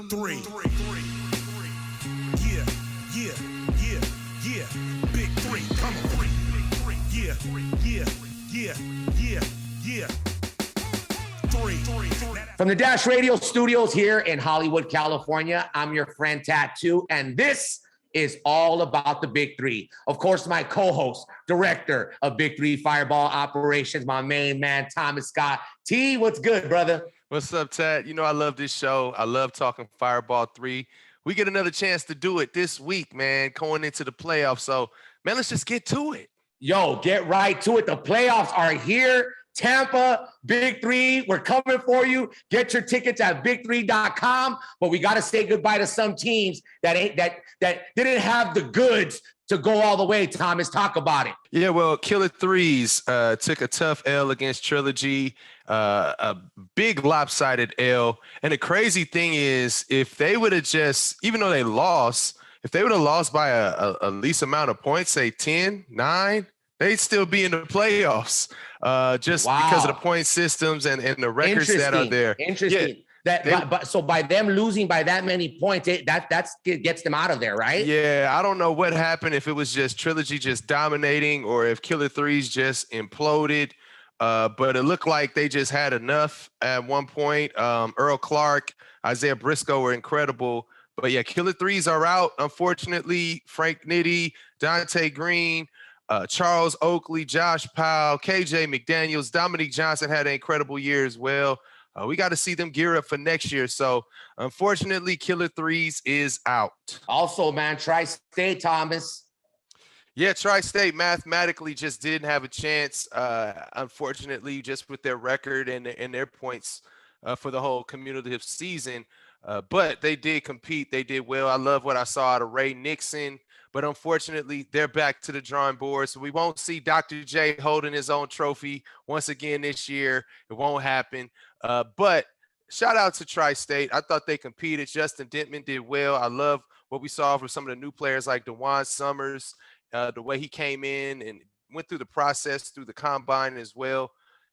three. Yeah, yeah, yeah, yeah. Big three, come on. Yeah, yeah, yeah, yeah, yeah. Three. From the Dash Radio studios here in Hollywood, California, I'm your friend Tattoo, and this is all about the Big Three. Of course, my co-host, director of Big Three Fireball Operations, my main man, Thomas Scott. T, what's good, brother? What's up, Tat? You know, I love this show. I love talking Fireball 3. We get another chance to do it this week, man, going into the playoffs. So, man, let's just get to it. Yo, get right to it. The playoffs are here. Tampa, Big Three, we're coming for you. Get your tickets at big3.com. But we got to say goodbye to some teams that didn't have the goods to go all the way. Thomas, talk about it. Yeah, well, Killer Threes took a tough L against Trilogy, a big lopsided L. And the crazy thing is, if they would have just, even though they lost, if they would have lost by a least amount of points, say 10, 9, they'd still be in the playoffs just because of the point systems and the records that are there. Interesting. Yeah, so by them losing by that many points, that gets them out of there, right? Yeah, I don't know what happened, if it was just Trilogy just dominating or if Killer Threes just imploded. But it looked like they just had enough at one point. Earl Clark, Isaiah Briscoe were incredible. But yeah, Killer Threes are out, unfortunately. Frank Nitti, Dante Green, Charles Oakley, Josh Powell, KJ McDaniels, Dominique Johnson had an incredible year as well. We got to see them gear up for next year. So, unfortunately, Killer Threes is out. Also, man, Tri-State, Thomas. Yeah, Tri-State mathematically just didn't have a chance, unfortunately, just with their record and their points for the whole cumulative season. But they did compete. They did well. I love what I saw out of Ray Nixon. But unfortunately, they're back to the drawing board. So we won't see Dr. J holding his own trophy once again this year. It won't happen. But shout out to Tri-State. I thought they competed. Justin Dentman did well. I love what we saw from some of the new players like DeJuan Summers, the way he came in and went through the process through the combine as well.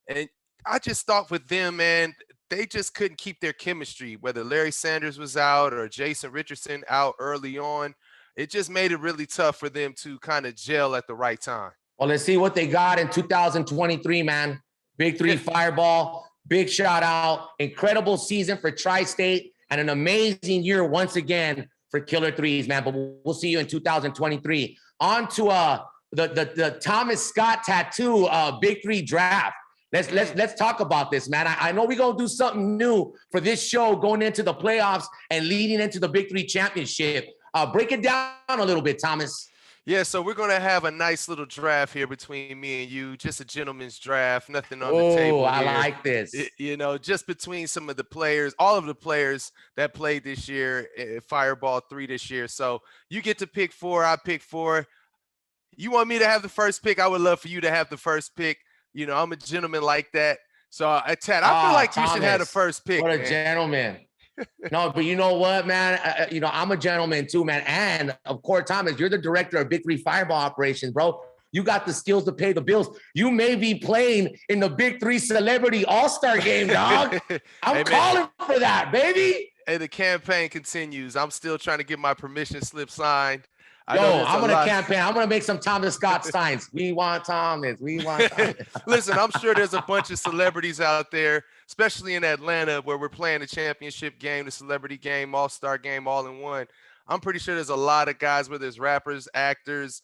And I just thought with them, man, they just couldn't keep their chemistry, whether Larry Sanders was out or Jason Richardson out early on. It just made it really tough for them to kind of gel at the right time. Well, let's see what they got in 2023, man. Big Three Fireball, big shout out. Incredible season for Tri-State and an amazing year once again for Killer Threes, man. But we'll see you in 2023. On to the Thomas Scott Tattoo Big Three draft. Let's talk about this, man. I know we're gonna do something new for this show going into the playoffs and leading into the Big Three championship. Break it down a little bit, Thomas. Yeah, so we're going to have a nice little draft here between me and you, just a gentleman's draft, nothing on the table. Oh, I like this. Just between some of the players, all of the players that played this year, Fireball 3 this year. So you get to pick 4, I pick 4. You want me to have the first pick? I would love for you to have the first pick. You know, I'm a gentleman like that. So, Ted, I feel like Thomas, you should have the first pick. What a man. Gentleman. No, but you know what, man? I'm a gentleman too, man. And of course, Thomas, you're the director of Big Three Fireball Operations, bro. You got the skills to pay the bills. You may be playing in the Big Three Celebrity All-Star Game, dog. I'm calling for that, baby. Hey, the campaign continues. I'm still trying to get my permission slip signed. I'm going to campaign. I'm going to make some Thomas Scott signs. We want Thomas. We want Thomas. Listen, I'm sure there's a bunch of celebrities out there, especially in Atlanta, where we're playing the championship game, the celebrity game, all-star game, all in one. I'm pretty sure there's a lot of guys, whether it's rappers, actors,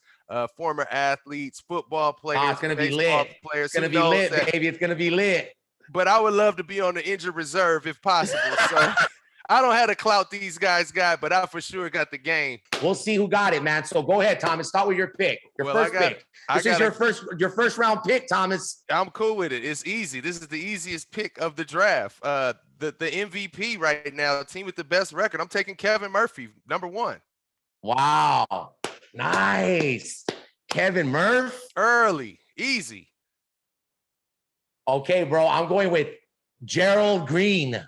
former athletes, football players, it's going to be lit. Players. It's going to be lit, baby. It's going to be lit. But I would love to be on the injured reserve if possible. So I don't have the clout these guys got, but I for sure got the game. We'll see who got it, man. So go ahead, Thomas. Start with your pick. First pick. This is your first round pick, Thomas. I'm cool with it. It's easy. This is the easiest pick of the draft. The MVP right now, the team with the best record. I'm taking Kevin Murphy, number 1. Wow. Nice. Kevin Murphy. Early. Easy. Okay, bro. I'm going with Gerald Green.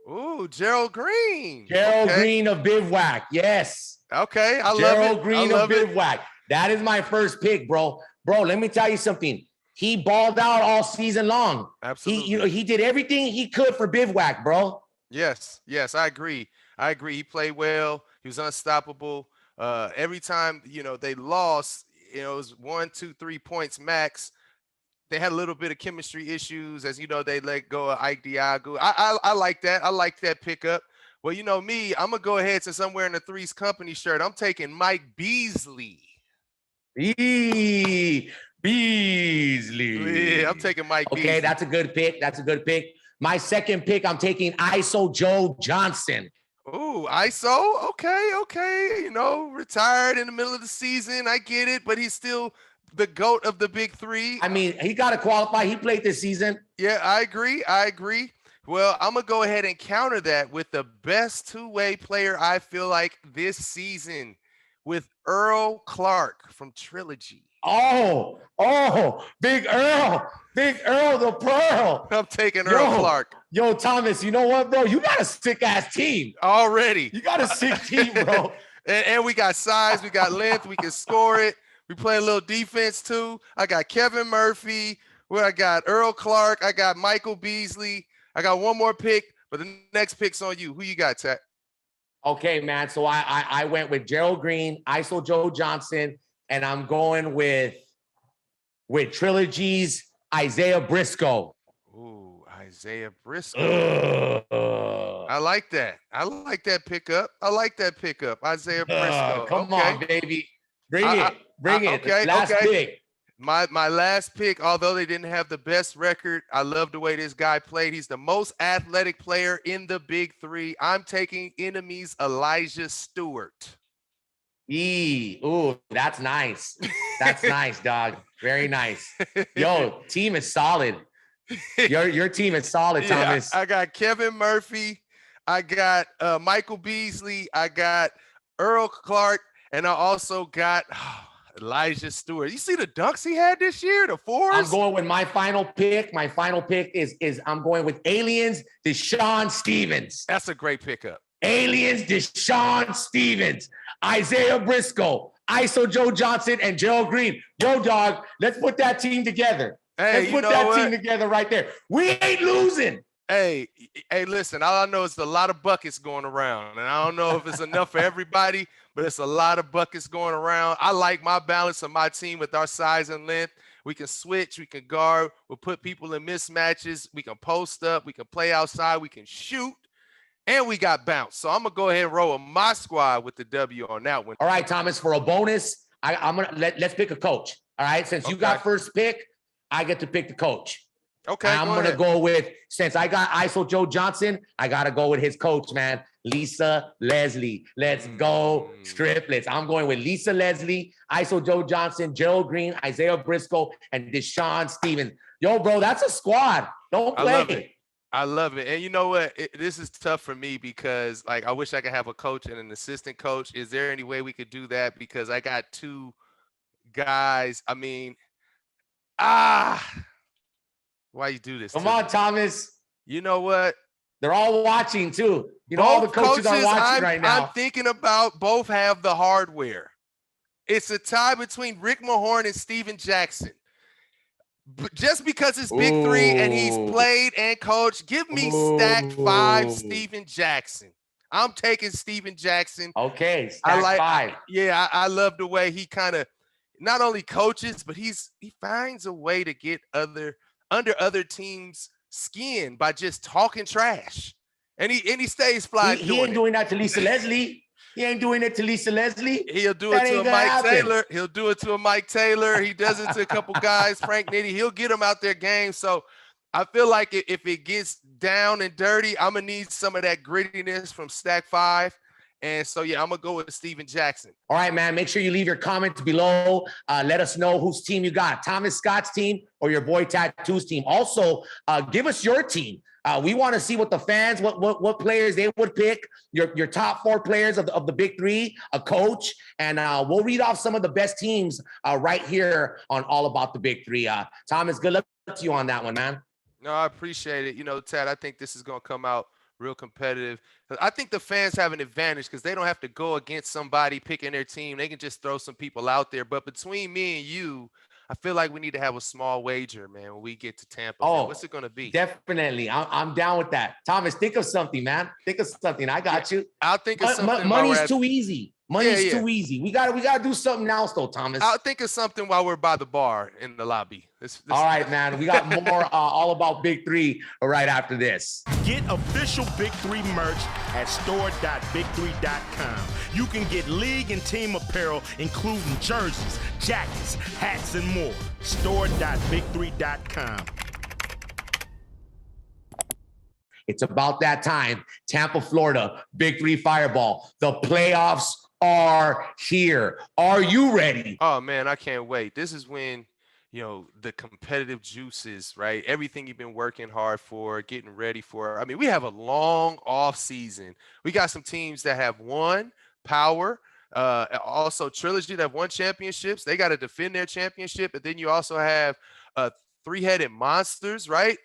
Ooh, Gerald Green. Gerald Green of Bivouac. Yes. Okay. I love it. Gerald Green of Bivouac. That is my first pick, bro. Bro, let me tell you something. He balled out all season long. Absolutely. He did everything he could for Bivouac, bro. Yes, I agree. I agree. He played well. He was unstoppable. Every time, they lost, it was 1, 2, 3 points max. They had a little bit of chemistry issues. As you know, they let go of Ike Diagu. I like that. I like that pickup. Well, you know me, I'm going to go ahead since I'm wearing the Threes Company shirt. I'm taking Mike Beasley. Beasley. Yeah, I'm taking Mike Beasley. Okay, that's a good pick. That's a good pick. My second pick, I'm taking ISO Joe Johnson. Ooh, ISO. Okay. Retired in the middle of the season. I get it, but he's still the GOAT of the big three. I mean, he got to qualify. He played this season. Yeah, I agree. Well, I'm going to go ahead and counter that with the best two-way player I feel like this season with Earl Clark from Trilogy. Oh, Big Earl, the Pearl. I'm taking Earl Clark. Yo, Thomas, you know what, bro? You got a sick-ass team. Already. You got a sick team, bro. and we got size, we got length, we can score it. We play a little defense, too. I got Kevin Murphy. I got Earl Clark. I got Michael Beasley. I got one more pick, but the next pick's on you. Who you got, Tat? Okay, man. So I went with Gerald Green, ISO Joe Johnson, and I'm going with Trilogy's Isaiah Briscoe. Ooh, Isaiah Briscoe. I like that. I like that pickup. Isaiah Briscoe. Come on, baby. Bring it. Okay, last pick. My last pick, although they didn't have the best record, I love the way this guy played. He's the most athletic player in the big three. I'm taking Enemy's Elijah Stewart. Ooh, that's nice. That's nice, dog. Very nice. Yo, team is solid. Your team is solid, Thomas. I got Kevin Murphy. I got Michael Beasley. I got Earl Clark. And I also got Elijah Stewart. You see the dunks he had this year, the fours? I'm going with my final pick. My final pick is I'm going with Aliens, Deshaun Stevens. That's a great pickup. Aliens, Deshaun Stevens, Isaiah Briscoe, ISO Joe Johnson, and Gerald Green. Yo, dog, let's put that team together. Hey, let's put that team together right there. We ain't losing. Hey, listen, all I know is a lot of buckets going around. And I don't know if it's enough for everybody, but it's a lot of buckets going around. I like my balance of my team with our size and length. We can switch, we can guard, we'll put people in mismatches, we can post up, we can play outside, we can shoot, and we got bounce. So I'm gonna go ahead and roll with my squad with the W on that one. All right, Thomas, for a bonus, I'm gonna let's pick a coach. All right, since you got first pick, I get to pick the coach. Okay, I'm going to go with, since I got ISO Joe Johnson, I got to go with his coach, man, Lisa Leslie. Let's go striplets. I'm going with Lisa Leslie, ISO Joe Johnson, Gerald Green, Isaiah Briscoe, and Deshaun Stevens. Yo, bro, that's a squad. Don't play. I love it. And you know what? This is tough for me because, I wish I could have a coach and an assistant coach. Is there any way we could do that? Because I got two guys. I mean, why you do this? Come on, Thomas. You know what? They're all watching too. You know, all the coaches are watching right now. I'm thinking about both have the hardware. It's a tie between Rick Mahorn and Steven Jackson. But just because it's big three and he's played and coached, give me stack 5 Steven Jackson. I'm taking Steven Jackson. Okay, stack 5. Yeah, I love the way he kind of not only coaches, but he finds a way to get under other teams' skin by just talking trash. And he stays fly. He ain't doing that to Lisa Leslie. He ain't doing it to Lisa Leslie. He'll do it to a Mike Taylor. He'll do it to a Mike Taylor. He does it to a couple guys, Frank Nitty. He'll get them out their game. So I feel like if it gets down and dirty, I'm going to need some of that grittiness from stack 5. And so, yeah, I'm going to go with Steven Jackson. All right, man. Make sure you leave your comments below. Let us know whose team you got, Thomas Scott's team or your boy Tattoo's team. Also, give us your team. We want to see what the fans, what players they would pick, your top 4 players of the big three, a coach, and we'll read off some of the best teams right here on All About the Big Three. Thomas, good luck to you on that one, man. No, I appreciate it. You know, Tad, I think this is going to come out real competitive. I think the fans have an advantage because they don't have to go against somebody picking their team. They can just throw some people out there. But between me and you, I feel like we need to have a small wager, man, when we get to Tampa. Man. Oh, What's it going to be? definitely. I'm down with that. Thomas, think of something, man. Think of something. I got you. I'll think of something. Money's too easy. Money's Yeah. too easy. We gotta do something else though, Thomas. I'll think of something while we're by the bar in the lobby. All right, man. We got more all about Big 3 right after this. Get official Big 3 merch at store.big3.com. You can get league and team apparel, including jerseys, jackets, hats, and more. Store.big3.com. It's about that time. Tampa, Florida, Big 3 Fireball. The playoffs are here. Are you ready? Oh, man, I can't wait. This is when, the competitive juices, right? Everything you've been working hard for, getting ready for. I mean, we have a long off season. We got some teams that have won power. Also, Trilogy that have won championships. They got to defend their championship. And then you also have three-headed monsters, right?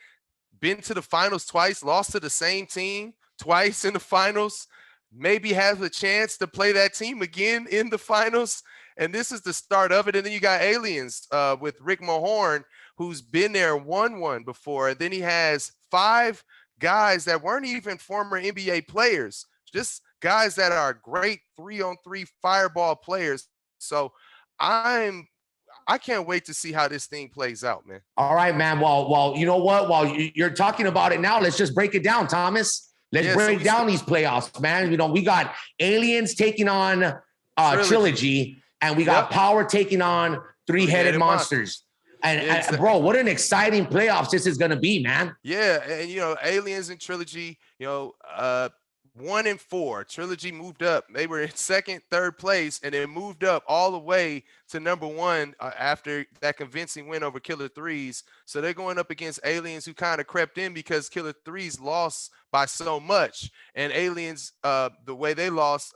Been to the finals twice, lost to the same team twice in the finals, maybe have a chance to play that team again in the finals. And this is the start of it. And then you got Aliens with Rick Mahorn, who's been there, won one before. And then he has 5 guys that weren't even former NBA players, just guys that are great 3-on-3 fireball players. So I can't wait to see how this thing plays out, man. All right, man. Well, you know what? While you're talking about it now, let's just break it down, Thomas. Let's break down these playoffs, man. We got Aliens taking on Trilogy, and we got Power taking on three-headed monsters. And bro, what an exciting playoffs this is going to be, man. Yeah, and Aliens and Trilogy, 1-4. Trilogy moved up. They were in second, third place, and then moved up all the way to number 1 after that convincing win over Killer Threes. So they're going up against Aliens, who kind of crept in because Killer Threes lost by so much. And Aliens, the way they lost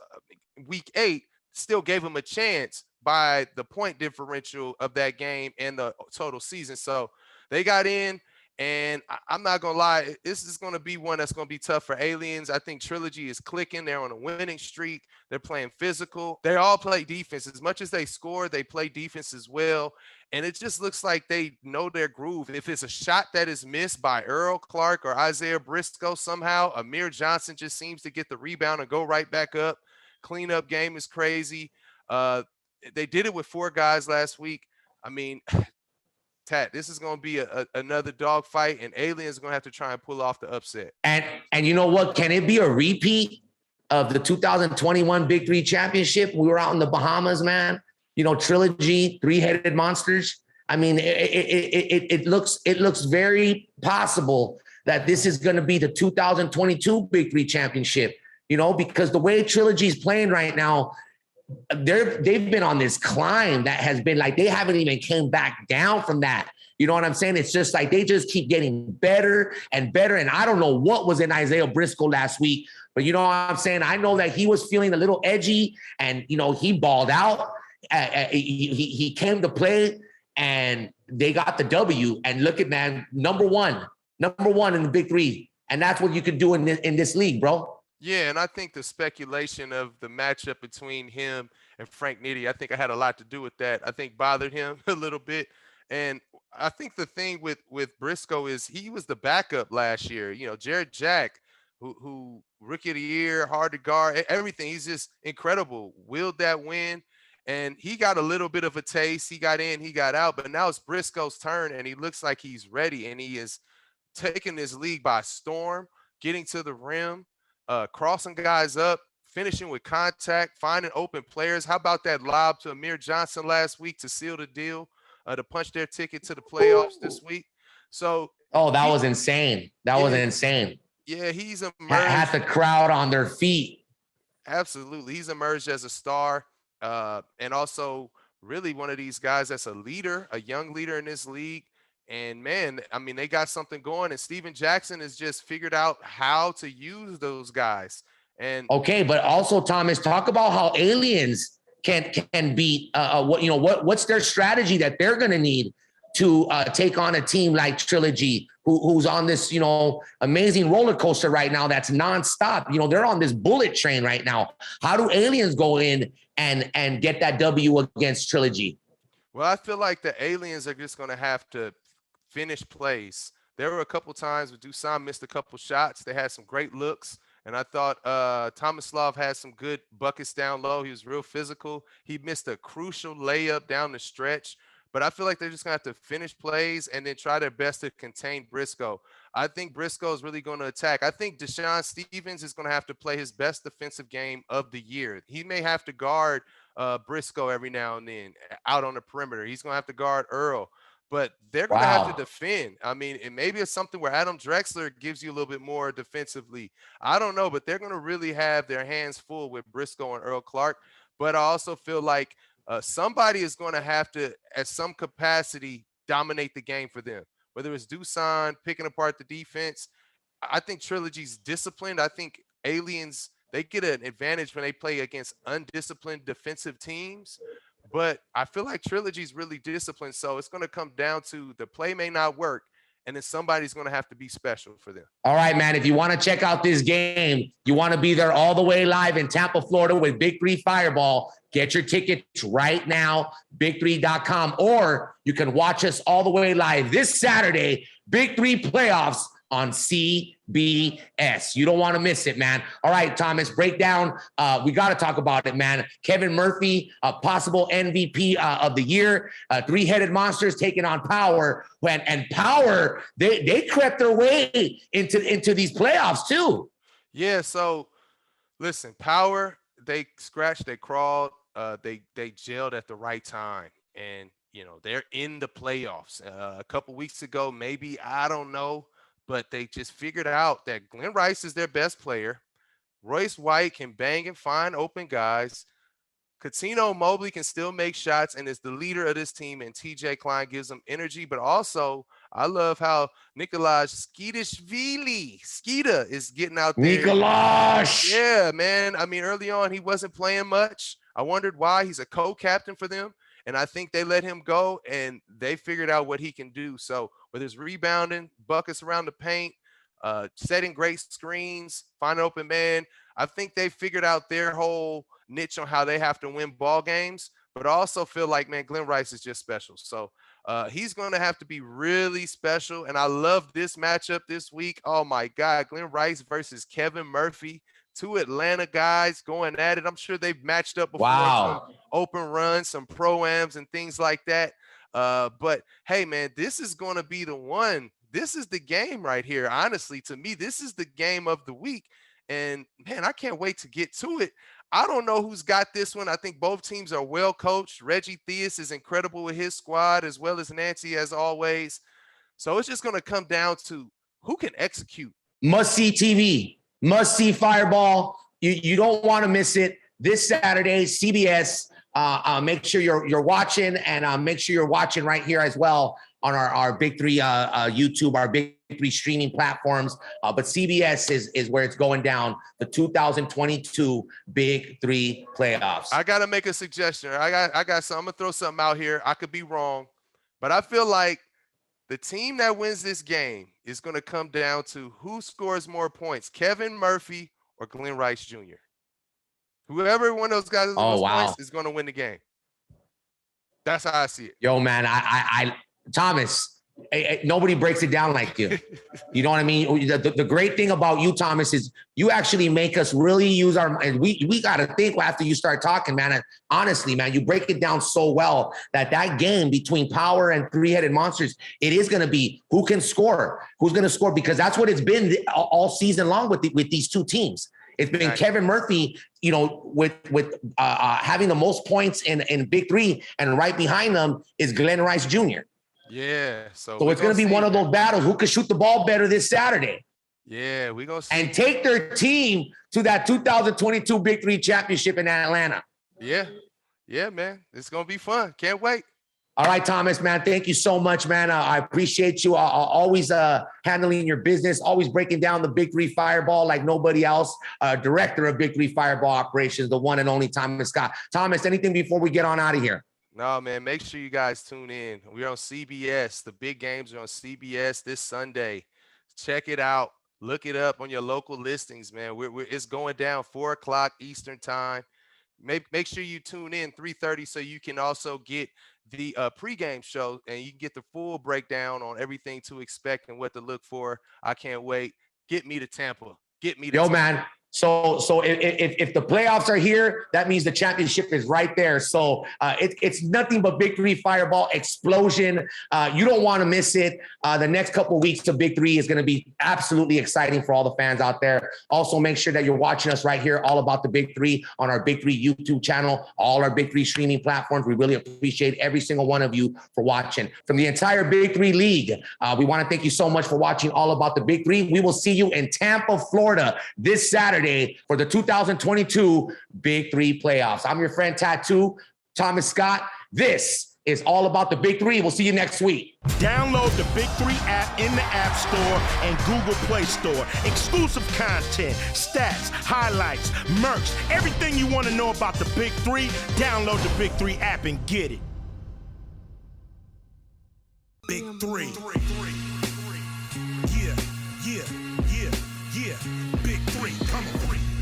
week 8, still gave them a chance by the point differential of that game and the total season. So they got in. And I'm not going to lie, this is going to be one that's going to be tough for Aliens. I think Trilogy is clicking. They're on a winning streak. They're playing physical. They all play defense. As much as they score, they play defense as well. And it just looks like they know their groove. If it's a shot that is missed by Earl Clark or Isaiah Briscoe somehow, Amir Johnson just seems to get the rebound and go right back up. Cleanup game is crazy. They did it with 4 guys last week. I mean, Tat, this is going to be another dogfight, and Aliens are going to have to try and pull off the upset. And you know what? Can it be a repeat of the 2021 Big 3 championship? We were out in the Bahamas, man. Trilogy, three-headed monsters. I mean, it looks very possible that this is going to be the 2022 Big 3 championship, because the way Trilogy's playing right now, they've been on this climb that has been like, they haven't even came back down from that. You know what I'm saying? It's just like they just keep getting better and better. And I don't know what was in Isaiah Briscoe last week, but you know what I'm saying? I know that he was feeling a little edgy and, he balled out. He came to play and they got the W. And look at, man, number one in the Big 3. And that's what you could do in this league, bro. Yeah, and I think the speculation of the matchup between him and Frank Nitti, I think I had a lot to do with that. I think bothered him a little bit. And I think the thing with Briscoe is he was the backup last year. Jared Jack, who rookie of the year, hard to guard, everything. He's just incredible. Willed that win. And he got a little bit of a taste. He got in, he got out. But now it's Briscoe's turn, and he looks like he's ready. And he is taking this league by storm, getting to the rim. Crossing guys up, finishing with contact, finding open players. How about that lob to Amir Johnson last week to seal the deal, to punch their ticket to the playoffs this week? So, that was insane. That was insane. Yeah, he's emerged. Had the crowd on their feet. Absolutely. He's emerged as a star, and also really one of these guys that's a leader, a young leader in this league. And man, I mean, they got something going, and Steven Jackson has just figured out how to use those guys. And okay, but also Thomas, talk about how Aliens can beat what's their strategy that they're going to need to take on a team like Trilogy, who's on this amazing roller coaster right now that's nonstop. They're on this bullet train right now. How do Aliens go in and get that W against Trilogy? Well, I feel like the aliens are just going to have to finish plays. There were a couple times where Dusan missed a couple shots. They had some great looks. And I thought Tomislav had some good buckets down low. He was real physical. He missed a crucial layup down the stretch. But I feel like they're just going to have to finish plays and then try their best to contain Briscoe. I think Briscoe is really going to attack. I think Deshaun Stevens is going to have to play his best defensive game of the year. He may have to guard Briscoe every now and then out on the perimeter. He's going to have to guard Earl, but they're going to have to Wow. defend. I mean, it maybe it's something where Adam Drexler gives you a little bit more defensively. I don't know, but they're going to really have their hands full with Briscoe and Earl Clark. But I also feel like somebody is going to have to, at some capacity, dominate the game for them. Whether it's Dusan picking apart the defense, I think Trilogy's disciplined. I think Aliens, they get an advantage when they play against undisciplined defensive teams. But I feel like Trilogy's really disciplined. So it's going to come down to the play may not work, and then somebody's going to have to be special for them. All right, man. If you want to check out this game, you want to be there all the way live in Tampa, Florida with Big 3 Fireball, get your tickets right now, big3.com, or you can watch us all the way live this Saturday, Big 3 playoffs on CBS. You don't want to miss it, man. All right, Thomas, break down. We got to talk about it, man. Kevin Murphy, possible MVP of the year. Three-headed monsters taking on Power. And Power, they crept their way into these playoffs too. Yeah. So listen, Power, they scratched, they crawled, they gelled at the right time, and they're in the playoffs. A couple weeks ago, maybe, I don't know. But they just figured out that Glenn Rice is their best player. Royce White can bang and find open guys. Coutinho Mobley can still make shots and is the leader of this team, and TJ Klein gives them energy. But also, I love how Nikolaj Skeeta is getting out there. Nikolaj! Yeah, man. I mean, early on, he wasn't playing much. I wondered why. He's a co-captain for them. And I think they let him go, and they figured out what he can do. So whether it's rebounding, buckets around the paint, setting great screens, find an open man, I think they figured out their whole niche on how they have to win ball games. But I also feel like, man, Glenn Rice is just special. So he's going to have to be really special. And I love this matchup this week. Oh, my God, Glenn Rice versus Kevin Murphy. Two Atlanta guys going at it. I'm sure they've matched up before. Wow. Some open runs, some pro-ams and things like that. But hey, man, this is going to be the one. This is the game right here. Honestly, to me, this is the game of the week. And man, I can't wait to get to it. I don't know who's got this one. I think both teams are well coached. Reggie Theus is incredible with his squad, as well as Nancy, as always. So it's just going to come down to who can execute. Must-see TV. Must-see Fireball. You don't want to miss it. This Saturday, CBS. Make sure you're watching, and make sure you're watching right here as well on our Big 3 YouTube, our Big 3 streaming platforms. But CBS is where it's going down, the 2022 Big 3 playoffs. I got to make a suggestion. I got something. I'm going to throw something out here. I could be wrong, but I feel like the team that wins this game is going to come down to who scores more points, Kevin Murphy or Glenn Rice Jr. Whoever one of those guys has the most points is going to win the game. That's how I see it. Yo, man, I Thomas, nobody breaks it down like you. You know what I mean? The great thing about you, Thomas, is you actually make us really use our, and we got to think after you start talking, man. And honestly, man, you break it down so well that game between Power and Three-Headed Monsters, it is going to be who can score, who's going to score, because that's what it's been all season long with these two teams. It's been Kevin Murphy, with having the most points in Big 3, and right behind them is Glenn Rice Jr. Yeah. So it's going to be one of those battles. Who can shoot the ball better this Saturday? Yeah, we're going to see. And take their team to that 2022 Big 3 championship in Atlanta. Yeah. Yeah, man. It's going to be fun. Can't wait. All right, Thomas, man. Thank you so much, man. I appreciate you always handling your business, always breaking down the Big 3 Fireball like nobody else. Director of Big 3 Fireball Operations, the one and only Thomas Scott. Thomas, anything before we get on out of here? No, man. Make sure you guys tune in. We're on CBS. The big games are on CBS this Sunday. Check it out. Look it up on your local listings, man. It's going down 4:00 Eastern time. Make sure you tune in 3:30 so you can also get the pregame show, and you can get the full breakdown on everything to expect and what to look for. I can't wait. Get me to Tampa. Get me to Yo, Tampa. man. So if the playoffs are here, that means the championship is right there. So it's nothing but Big 3 Fireball explosion. You don't want to miss it. The next couple of weeks of Big 3 is going to be absolutely exciting for all the fans out there. Also, make sure that you're watching us right here, all about the Big 3 on our Big 3 YouTube channel, all our Big 3 streaming platforms. We really appreciate every single one of you for watching. From the entire Big 3 League, we want to thank you so much for watching all about the Big 3. We will see you in Tampa, Florida this Saturday for the 2022 Big 3 playoffs. I'm your friend Tattoo, Thomas Scott. This is all about the Big 3. We'll see you next week. Download the Big 3 app in the App Store and Google Play Store. Exclusive content, stats, highlights, merch, everything you want to know about the Big 3, download the Big 3 app and get it. Big 3. Yeah. Big 3, come on.